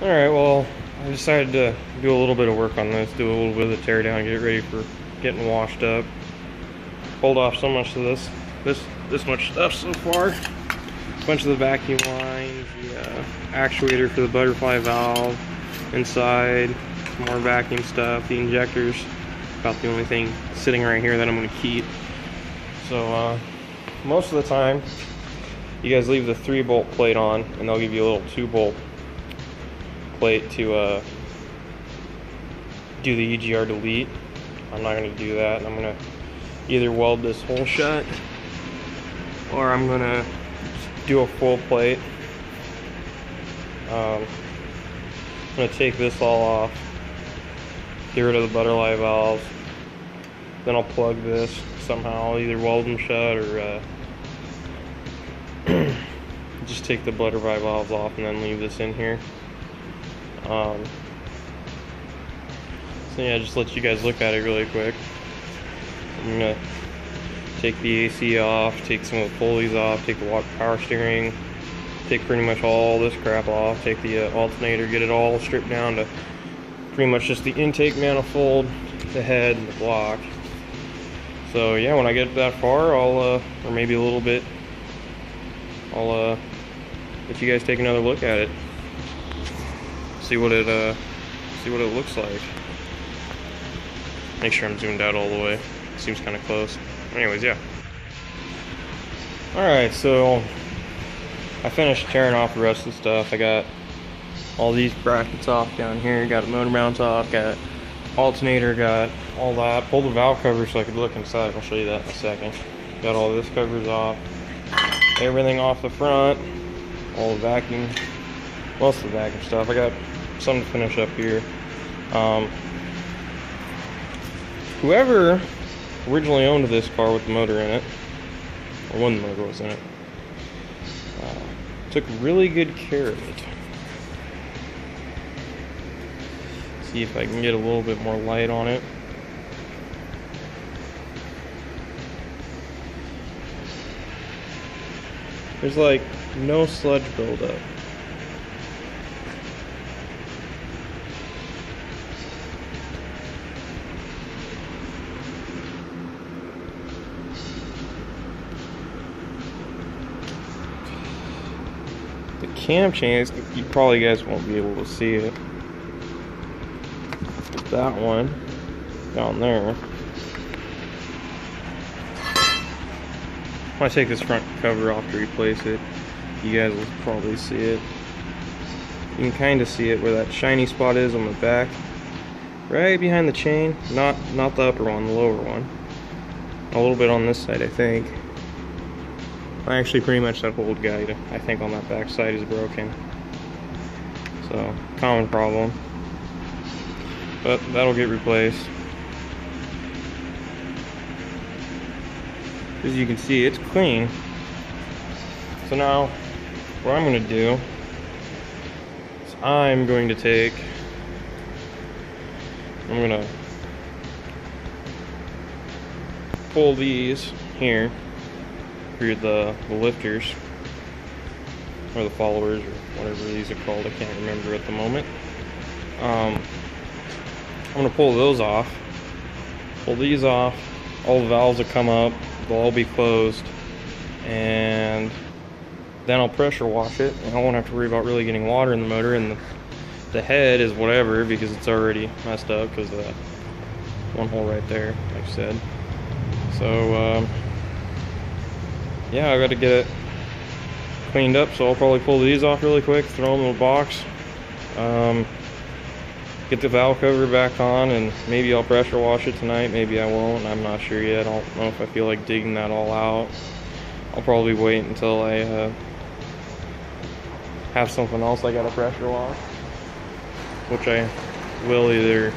Alright, well, I decided to do a little bit of work on this, do a little bit of the tear down, get it ready for getting washed up. Pulled off so much of this much stuff so far. A bunch of the vacuum lines, the actuator for the butterfly valve inside, some more vacuum stuff, the injectors, about the only thing sitting right here that I'm going to keep. So most of the time you guys leave the 3-bolt plate on and they'll give you a little 2-bolt plate to do the EGR delete. I'm not going to do that. I'm going to either weld this hole shut or I'm going to do a full plate. I'm going to take this all off, get rid of the butterfly valves, then I'll plug this somehow, either weld them shut or just take the butterfly valves off and then leave this in here. So yeah, just let you guys look at it really quick. I'm gonna take the AC off, take some of the pulleys off, take the power steering, take pretty much all this crap off, take the alternator, get it all stripped down to pretty much just the intake manifold, the head, and the block. So yeah, when I get that far, I'll or maybe a little bit, I'll let you guys take another look at it, see what it looks like. Make sure I'm zoomed out all the way. Seems kind of close. Anyways, yeah. Alright, so I finished tearing off the rest of the stuff. I got all these brackets off down here, got motor mounts off, got alternator, got all that. Pulled the valve cover so I could look inside. I'll show you that in a second. Got all this covers off. Everything off the front. All the vacuum, most of the vacuum stuff. I got some to finish up here. Whoever originally owned this car with the motor in it, or when the motor was in it, took really good care of it. See if I can get a little bit more light on it. There's like no sludge buildup. The cam chains, you probably guys won't be able to see it. That one down there. When I take this front cover off to replace it, you guys will probably see it. You can kind of see it where that shiny spot is on the back, right behind the chain. Not the upper one, the lower one. A little bit on this side, I think. Actually, pretty much that whole guide, I think, on that back side is broken. So, common problem. But that'll get replaced. As you can see, it's clean. So now, what I'm going to do is I'm going to pull these here through the lifters, or the followers, or whatever these are called. I can't remember at the moment. I'm going to pull those off, pull these off, all the valves will come up, they'll all be closed, and then I'll pressure wash it, and I won't have to worry about really getting water in the motor, and the head is whatever because it's already messed up because of that one hole right there, like I said. So yeah, I got to get it cleaned up, so I'll probably pull these off really quick, throw them in a box, get the valve cover back on, and maybe I'll pressure wash it tonight, maybe I won't, I'm not sure yet. I don't know if I feel like digging that all out. I'll probably wait until I have something else I gotta pressure wash, which I will either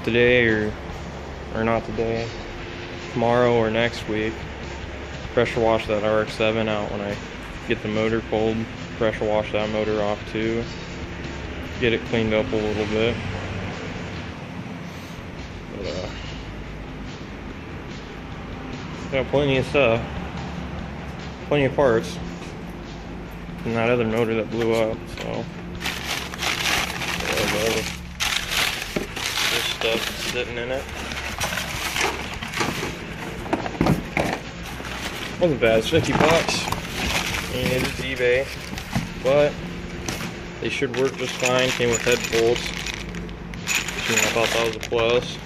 today or not today, tomorrow or next week. Pressure wash that RX-7 out when I get the motor pulled, pressure wash that motor off too, get it cleaned up a little bit. But got plenty of stuff, plenty of parts from that other motor that blew up, so of all this stuff sitting in it. Wasn't bad. It's $50. And it is eBay, but they should work just fine. Came with head bolts. I thought that was a plus.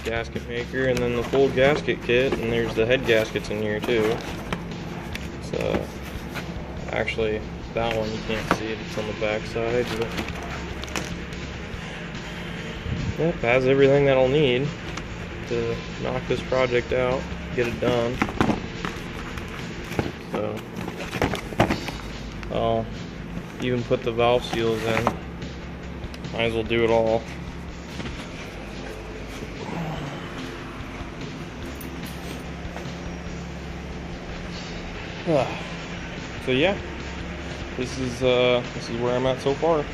Gasket maker, and then the full gasket kit, and there's the head gaskets in here too. So actually, that one you can't see it; it's on the back side. But yep, has everything that I'll need to knock this project out, get it done. So I'll even put the valve seals in. Might as well do it all. So yeah, this is where I'm at so far.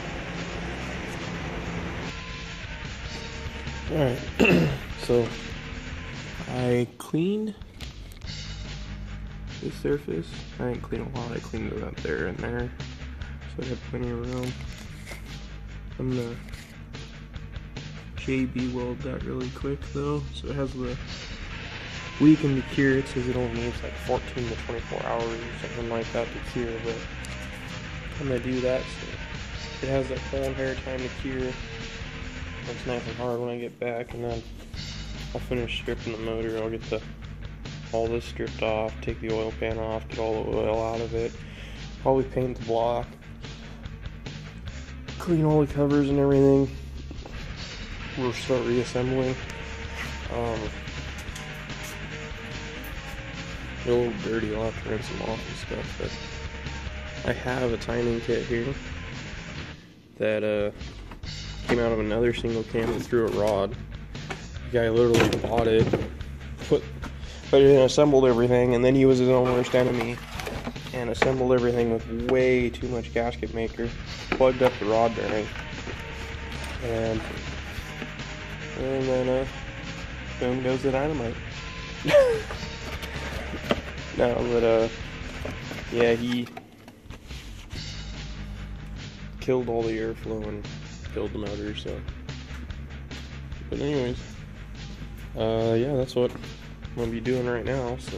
All right, so I cleaned the surface. I didn't clean a lot. I cleaned it up there and there, so I had plenty of room. I'm gonna JB weld that really quick though, so it has the weaken to cure. It says it only needs like 14 to 24 hours or something like that to cure, but I'm gonna do that so it has that full inherent time to cure. It's nice and hard when I get back, and then I'll finish stripping the motor. I'll get all this stripped off, take the oil pan off, get all the oil out of it, probably paint the block, clean all the covers and everything. We'll start reassembling. They're a little dirty, I'll have to rinse them off and stuff, but I have a timing kit here that came out of another single cam that threw a rod. The guy literally bought it, put it in, assembled everything, and then he was his own worst enemy and assembled everything with way too much gasket maker, plugged up the rod bearing, and then boom goes the dynamite. No, but yeah, he killed all the airflow and killed the motor, so. But anyways, yeah, that's what I'm gonna be doing right now, so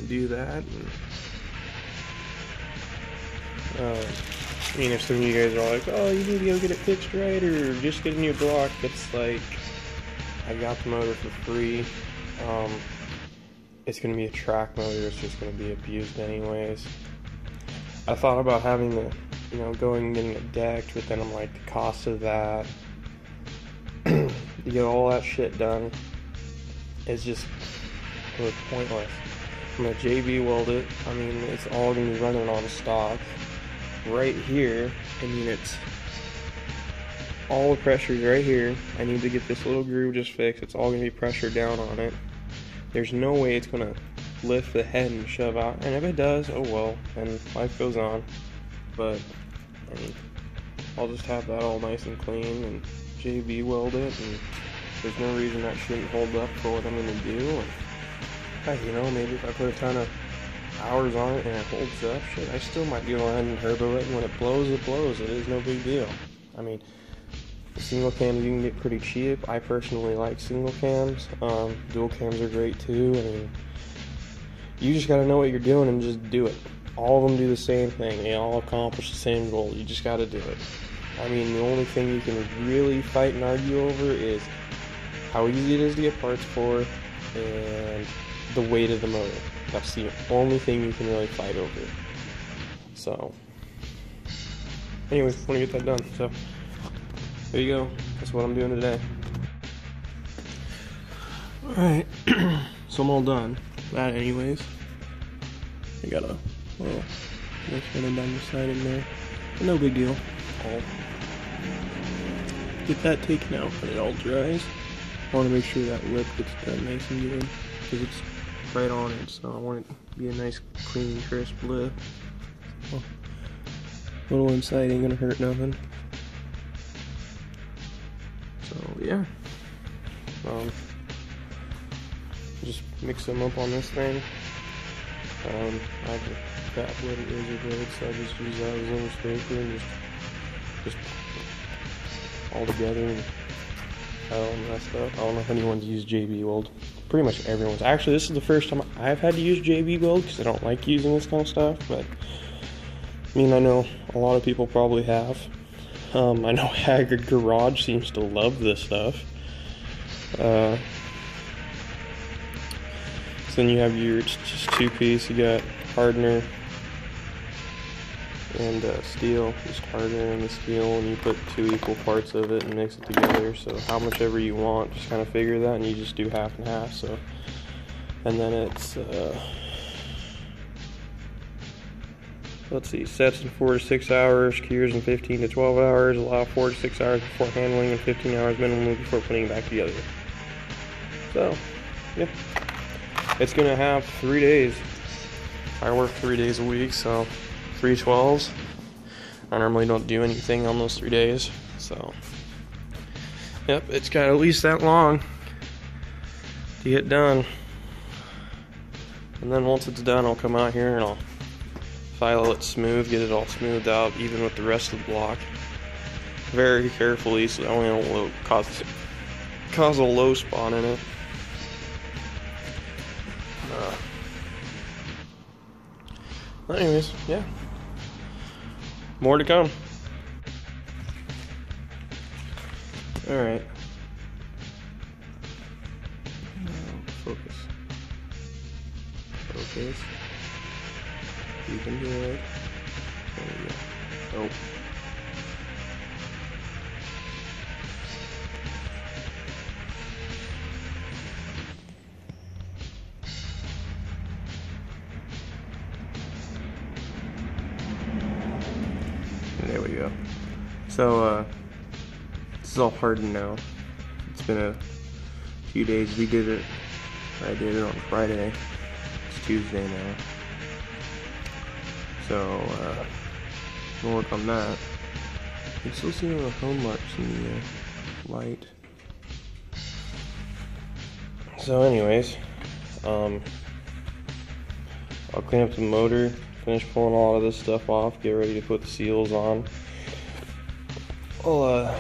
do that. And, I mean, if some of you guys are like, oh, you need to go get it fixed right, or just get a new block, it's like, I got the motor for free. It's going to be a track motor, it's just going to be abused anyways. I thought about having the, going and getting it decked, but then I'm like, the cost of that, to get all that shit done, is just really pointless. I'm going to JB weld it. I mean, it's all going to be running on stock. Right here, I mean, it's all the pressure's right here. I need to get this little groove just fixed. It's all going to be pressured down on it. There's no way it's going to lift the head and shove out. And if it does, oh well, and life goes on. But, I mean, I'll just have that all nice and clean and JB weld it. And there's no reason that shouldn't hold up for what I'm going to do. And, maybe if I put a ton of hours on it and it holds up, shit, I still might be able to end turbo it. And when it blows, it blows. It is no big deal. I mean, single cams you can get pretty cheap. I personally like single cams. Dual cams are great too. I mean, you just gotta know what you're doing and just do it. All of them do the same thing. They all accomplish the same goal. You just gotta do it. I mean, the only thing you can really fight and argue over is how easy it is to get parts for and the weight of the motor. That's the only thing you can really fight over. So, anyways, I want to get that done. So, there you go. That's what I'm doing today. Alright, so I'm all done. That anyways. I got a little running down the side in there. But no big deal. I'll get that taken out when it all dries. I want to make sure that lip gets done nice and good, because it's right on it, so I want it to be a nice, clean, crisp lip. Well, little inside ain't gonna hurt nothing. So yeah, just mix them up on this thing. I have a fat blooded razor blade, so I just use that as a little scraper and just just all together and all messed up. I don't know if anyone's used JB Weld. Pretty much everyone's. Actually, this is the first time I've had to use JB Weld because I don't like using this kind of stuff, but I mean, I know a lot of people probably have. I know Haggard Garage seems to love this stuff. So then you have your, it's just 2-piece, you got hardener and steel, just hardener and the steel, and you put 2 equal parts of it and mix it together. So how much ever you want, just kind of figure that, and you just do half and half. So, and then it's let's see, sets in 4 to 6 hours, cures in 15 to 12 hours, allow 4 to 6 hours before handling and 15 hours minimum before putting it back together. So, yeah. It's gonna have 3 days. I work 3 days a week, so 3 12s. I normally don't do anything on those 3 days, so. Yep, it's got at least that long to get done. And then once it's done, I'll come out here and I'll file it smooth, get it all smoothed out, even with the rest of the block. Very carefully, so I only don't cause a low spot in it. Anyways, yeah. More to come. Alright. Focus. Focus. You can do it. There we go. Oh. There we go. So, this is all hardened now. It's been a few days. We did it. I did it on Friday. It's Tuesday now. So, we'll work on that. You can still see the home marks in the light. So anyways, I'll clean up the motor, finish pulling all of this stuff off, get ready to put the seals on. I'll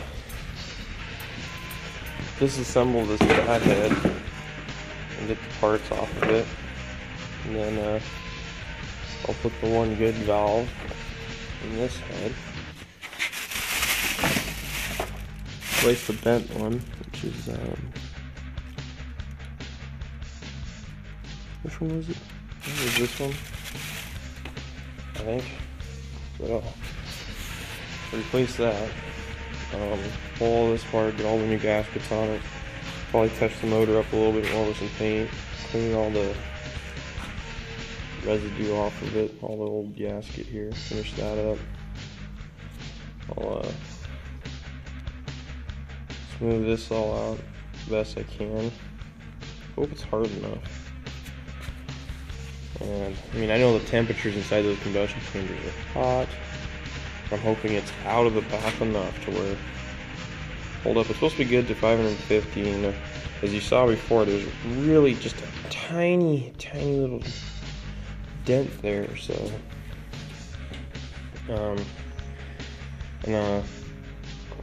disassemble this bad head and get the parts off of it, and then I'll put the one good valve in this head. Replace the bent one, which is which one was it? What was this one? I think. But I'll replace that. Pull all this apart, get all the new gaskets on it. Probably touch the motor up a little bit more with some paint. Clean all the residue off of it, all the old gasket here. Finish that up. I'll smooth this all out the best I can. Hope it's hard enough. And I mean, I know the temperatures inside those combustion chambers are hot. I'm hoping it's out of the bath enough to where, hold up, it's supposed to be good to 550, and as you saw before, there's really just a tiny little dent there, so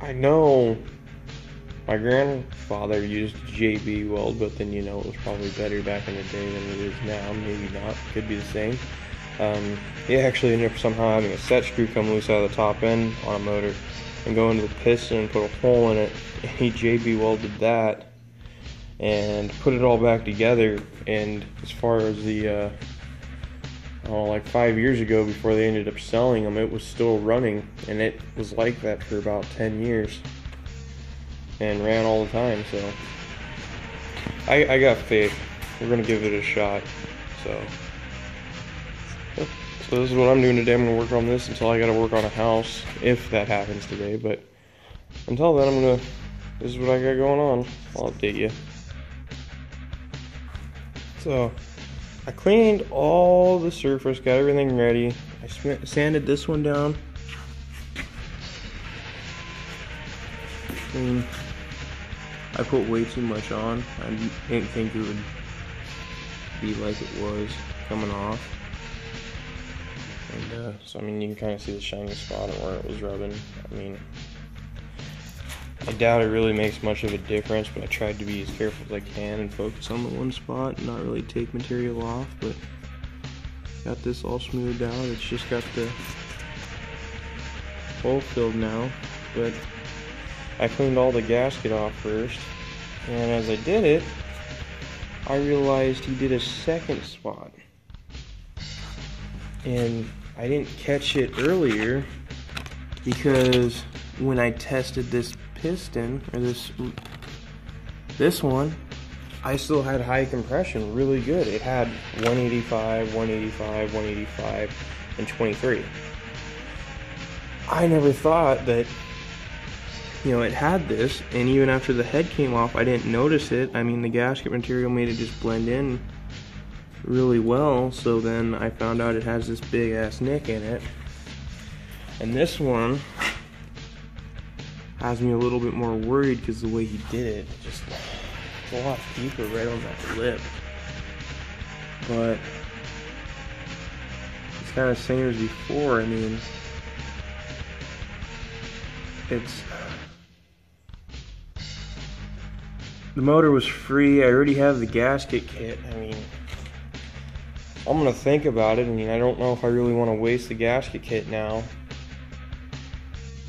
I know my grandfather used JB Weld, but then, you know, it was probably better back in the day than it is now. Maybe not, could be the same. He actually ended up somehow having a set screw come loose out of the top end on a motor and go into the piston and put a hole in it, and he JB welded that and put it all back together. And as far as the like 5 years ago, before they ended up selling them, it was still running, and it was like that for about 10 years and ran all the time. So I got faith. We're gonna give it a shot. So this is what I'm doing today. I'm gonna work on this until I gotta work on a house, if that happens today. But until then, this is what I got going on. I'll update you. So I cleaned all the surface, got everything ready. I sanded this one down. I put way too much on. I didn't think it would be like it was coming off. And so I mean, you can kind of see the shiny spot and where it was rubbing. I mean, I doubt it really makes much of a difference, but I tried to be as careful as I can and focus on the one spot and not really take material off. But got this all smoothed out. It's just got the hole filled now, but I cleaned all the gasket off first, and as I did it, I realized he did a second spot, and I didn't catch it earlier because when I tested this piston, or this one, I still had high compression, really good. It had 185, 185, 185, and 23. I never thought that, you know, it had this, and even after the head came off, I didn't notice it. I mean, the gasket material made it just blend in really well, so then I found out it has this big ass nick in it. And this one has me a little bit more worried because the way he did it, just a lot deeper right on that lip. But it's kind of the same as before. I mean, the motor was free. I already have the gasket kit. I mean, I'm gonna think about it. I mean, I don't know if I really want to waste the gasket kit now.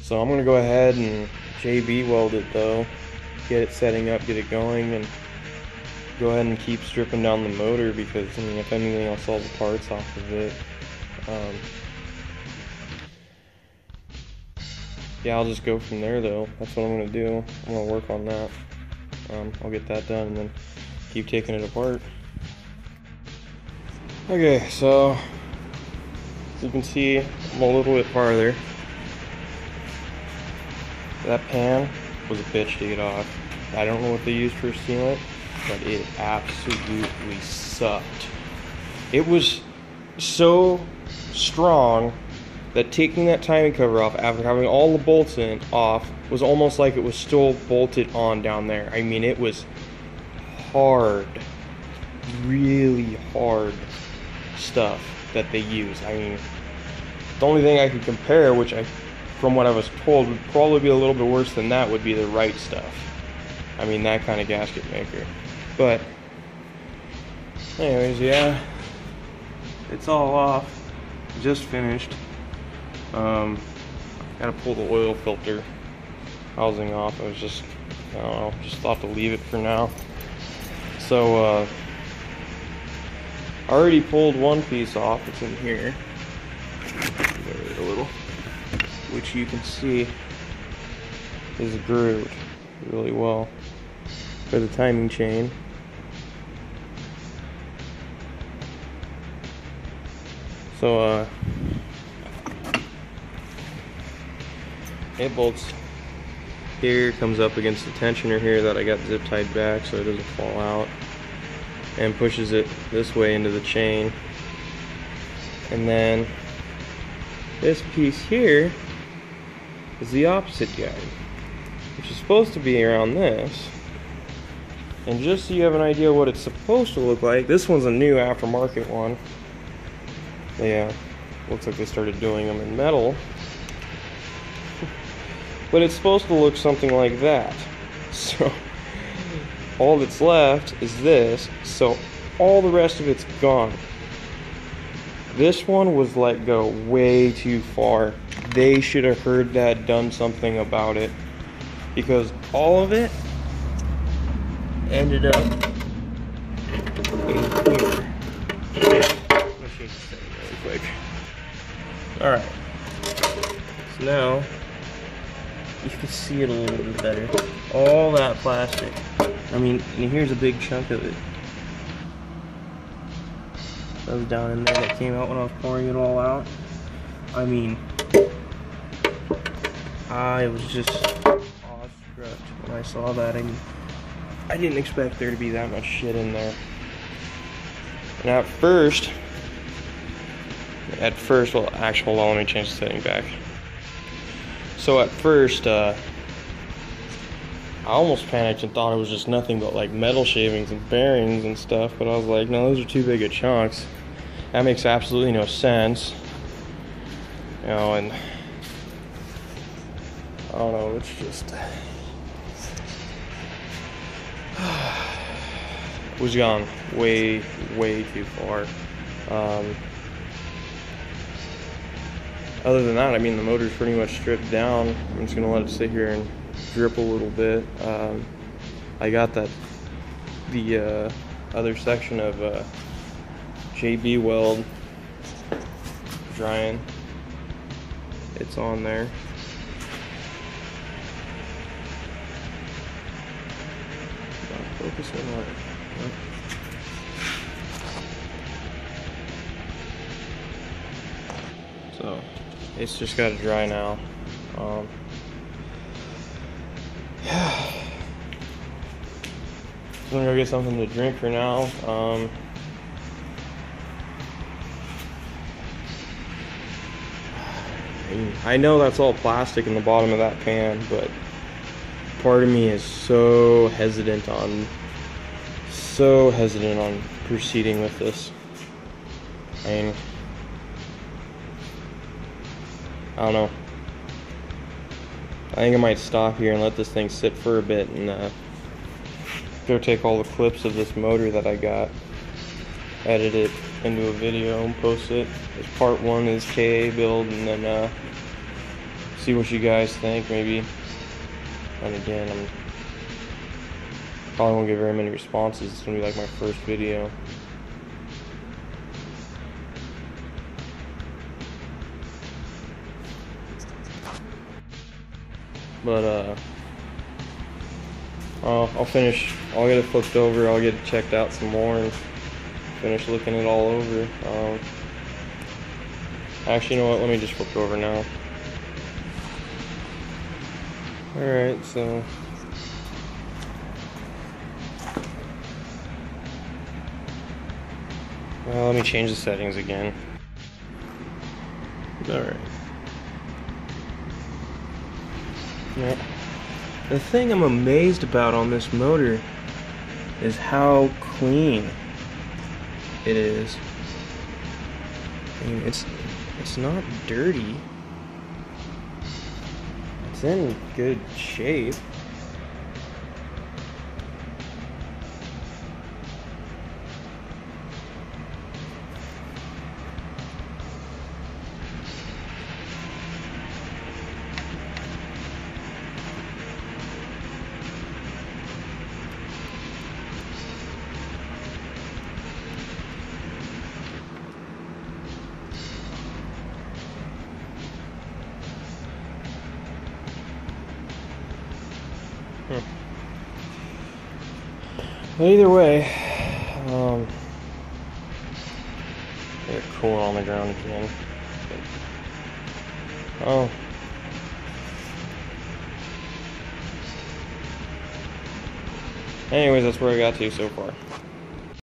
So I'm gonna go ahead and JB weld it though, get it setting up, get it going, and go ahead and keep stripping down the motor because, I mean, if anything, I'll sell the parts off of it. Yeah, I'll just go from there though. That's what I'm gonna do. I'm gonna work on that. I'll get that done and then keep taking it apart. Okay, so as you can see, I'm a little bit farther. That pan was a bitch to get off. I don't know what they used for sealant, but it absolutely sucked. It was so strong that taking that timing cover off after having all the bolts off was almost like it was still bolted on down there. I mean, it was hard, really hard stuff that they use. I mean, the only thing I could compare, which from what I was told would probably be a little bit worse than that, would be the Wright stuff. I mean, that kind of gasket maker. But anyways, yeah, it's all off. Just finished. Gotta pull the oil filter housing off. I was just, I don't know, just thought to leave it for now. So I already pulled one piece off. It's in here. There a little, which you can see is grooved really well for the timing chain. So it bolts here, comes up against the tensioner here that I got zip tied back so it doesn't fall out, and pushes it this way into the chain. And then this piece here is the opposite guide, which is supposed to be around this. And just so you have an idea what it's supposed to look like, this one's a new aftermarket one. Yeah, looks like they started doing them in metal. But it's supposed to look something like that. So all that's left is this, so all the rest of it's gone. This one was let go way too far. They should have heard that, done something about it, because all of it ended up in here. Really quick. Alright, so now you can see it a little bit better. All that plastic. I mean, and here's a big chunk of it. That was down in there that came out when I was pouring it all out. I mean, I was just awestruck when I saw that. I mean, I didn't expect there to be that much shit in there. And at first, well, actually, hold on, let me change the setting back. So at first, I almost panicked and thought it was just nothing but like metal shavings and bearings and stuff, but I was like, no, those are too big of chunks. That makes absolutely no sense. You know, and I don't know, it's just was gone way too far. Other than that, I mean, the motor's pretty much stripped down. I'm just gonna let it sit here and drip a little bit. I got the other section of JB weld drying. It's on there. Not focusing on it. So it's just got to dry now. Yeah. I'm gonna go get something to drink for now. I know that's all plastic in the bottom of that pan, but part of me is so hesitant on proceeding with this. I mean, I don't know. I think I might stop here and let this thing sit for a bit and go take all the clips of this motor that I got, edit it into a video and post it as part 1 is ka build, and then see what you guys think. Maybe, and again, I'm probably won't get very many responses. It's gonna be like my first video. But I'll finish. I'll get it flipped over. I'll get it checked out some more and finish looking it all over. Actually, you know what? Let me just flip it over now. Alright, so well, let me change the settings again. Alright. Now, the thing I'm amazed about on this motor is how clean it is. I mean, it's not dirty. It's in good shape. But either way, they're cooling on the ground again. Oh. Anyways, that's where I got to so far.